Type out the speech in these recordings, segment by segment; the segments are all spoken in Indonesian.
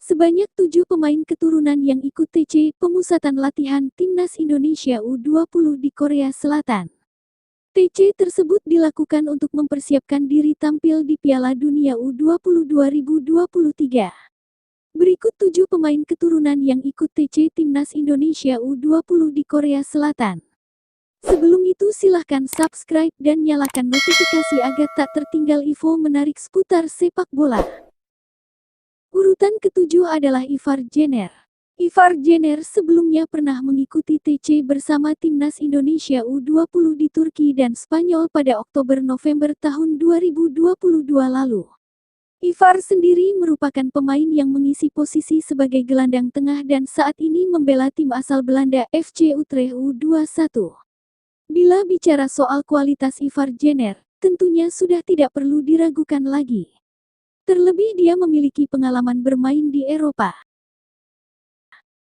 Sebanyak 7 pemain keturunan yang ikut TC pemusatan latihan Timnas Indonesia U20 di Korea Selatan. TC tersebut dilakukan untuk mempersiapkan diri tampil di Piala Dunia U20 2023. Berikut 7 pemain keturunan yang ikut TC Timnas Indonesia U20 di Korea Selatan. Sebelum itu silahkan subscribe dan nyalakan notifikasi agar tak tertinggal info menarik seputar sepak bola. Urutan ketujuh adalah Ivar Jenner. Ivar Jenner sebelumnya pernah mengikuti TC bersama Timnas Indonesia U20 di Turki dan Spanyol pada Oktober-November tahun 2022 lalu. Ivar sendiri merupakan pemain yang mengisi posisi sebagai gelandang tengah dan saat ini membela tim asal Belanda FC Utrecht U21. Bila bicara soal kualitas Ivar Jenner, tentunya sudah tidak perlu diragukan lagi. Terlebih dia memiliki pengalaman bermain di Eropa.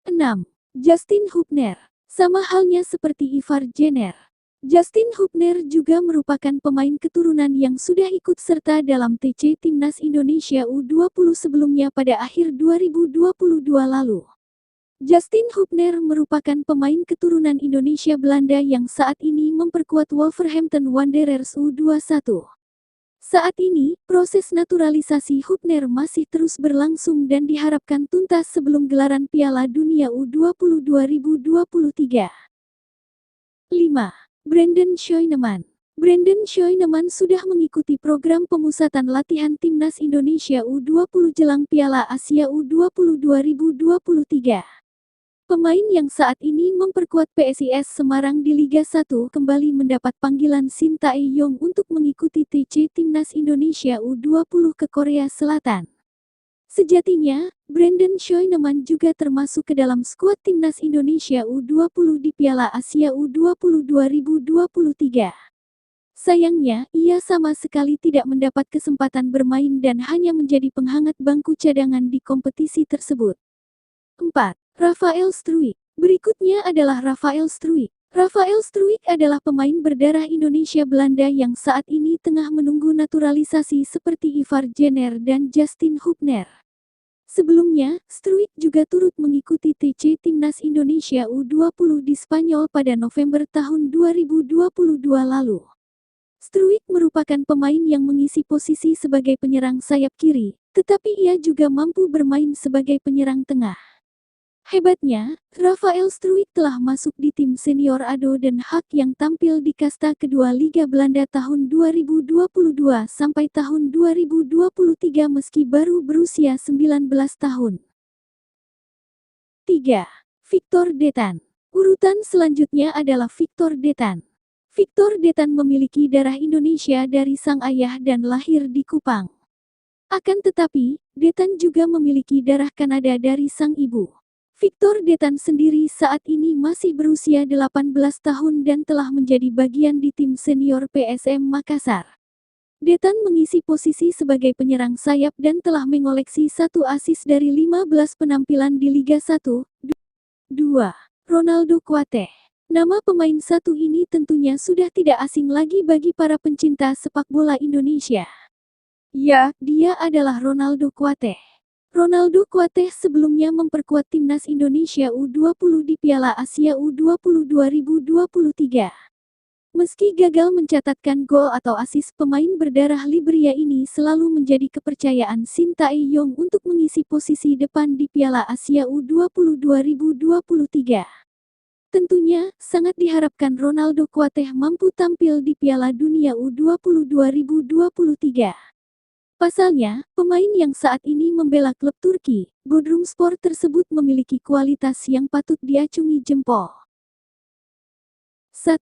6. Justin Hubner. Sama halnya seperti Ivar Jenner, Justin Hubner juga merupakan pemain keturunan yang sudah ikut serta dalam TC Timnas Indonesia U20 sebelumnya pada akhir 2022 lalu. Justin Hubner merupakan pemain keturunan Indonesia Belanda yang saat ini memperkuat Wolverhampton Wanderers U21. Saat ini, proses naturalisasi Hubner masih terus berlangsung dan diharapkan tuntas sebelum gelaran Piala Dunia U20 2023. 5. Brandon Scheuneman. Brandon Scheuneman sudah mengikuti program pemusatan latihan Timnas Indonesia U20 jelang Piala Asia U20 2023. Pemain yang saat ini memperkuat PSIS Semarang di Liga 1 kembali mendapat panggilan Shin Tae-yong untuk mengikuti TC Timnas Indonesia U20 ke Korea Selatan. Sejatinya, Brandon Scheuneman juga termasuk ke dalam skuad Timnas Indonesia U20 di Piala Asia U20 2023. Sayangnya, ia sama sekali tidak mendapat kesempatan bermain dan hanya menjadi penghangat bangku cadangan di kompetisi tersebut. 4. Rafael Struijk. Berikutnya adalah Rafael Struijk. Rafael Struijk adalah pemain berdarah Indonesia Belanda yang saat ini tengah menunggu naturalisasi seperti Ivar Jenner dan Justin Hubner. Sebelumnya, Struijk juga turut mengikuti TC Timnas Indonesia U20 di Spanyol pada November tahun 2022 lalu. Struijk merupakan pemain yang mengisi posisi sebagai penyerang sayap kiri, tetapi ia juga mampu bermain sebagai penyerang tengah. Hebatnya, Rafael Struijk telah masuk di tim senior ADO Den Haag yang tampil di kasta kedua Liga Belanda tahun 2022 sampai tahun 2023 meski baru berusia 19 tahun. 3. Victor Detan. Urutan selanjutnya adalah Victor Detan. Victor Detan memiliki darah Indonesia dari sang ayah dan lahir di Kupang. Akan tetapi, Detan juga memiliki darah Kanada dari sang ibu. Victor Detan sendiri saat ini masih berusia 18 tahun dan telah menjadi bagian di tim senior PSM Makassar. Detan mengisi posisi sebagai penyerang sayap dan telah mengoleksi 1 assist dari 15 penampilan di Liga 1. 2. Ronaldo Kuateh. Nama pemain satu ini tentunya sudah tidak asing lagi bagi para pencinta sepak bola Indonesia. Ya, dia adalah Ronaldo Kuateh. Ronaldo Kuateh sebelumnya memperkuat Timnas Indonesia U20 di Piala Asia U20 2023. Meski gagal mencatatkan gol atau assist, pemain berdarah Liberia ini selalu menjadi kepercayaan Shin Tae-yong untuk mengisi posisi depan di Piala Asia U20 2023. Tentunya, sangat diharapkan Ronaldo Kuateh mampu tampil di Piala Dunia U20 2023. Pasalnya, pemain yang saat ini membela klub Turki, Bodrumspor tersebut memiliki kualitas yang patut diacungi jempol. 1.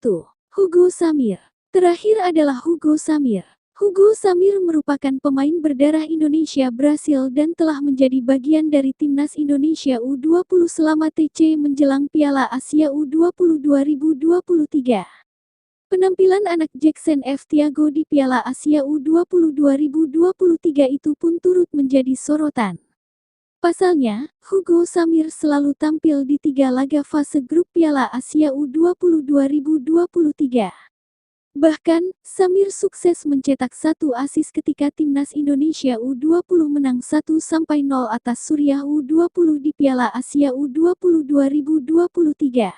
Hugo Samir. Terakhir adalah Hugo Samir. Hugo Samir merupakan pemain berdarah Indonesia Brasil dan telah menjadi bagian dari Timnas Indonesia U20 selama TC menjelang Piala Asia U20 2023. Penampilan anak Jackson F. Thiago di Piala Asia U20 2023 itu pun turut menjadi sorotan. Pasalnya, Hugo Samir selalu tampil di 3 laga fase grup Piala Asia U20 2023. Bahkan, Samir sukses mencetak 1 assist ketika timnas Indonesia U20 menang 1-0 atas Suriah U20 di Piala Asia U20 2023.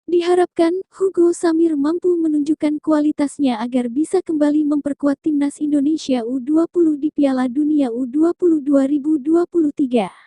Diharapkan, Hugo Samir mampu menunjukkan kualitasnya agar bisa kembali memperkuat timnas Indonesia U20 di Piala Dunia U20 2023.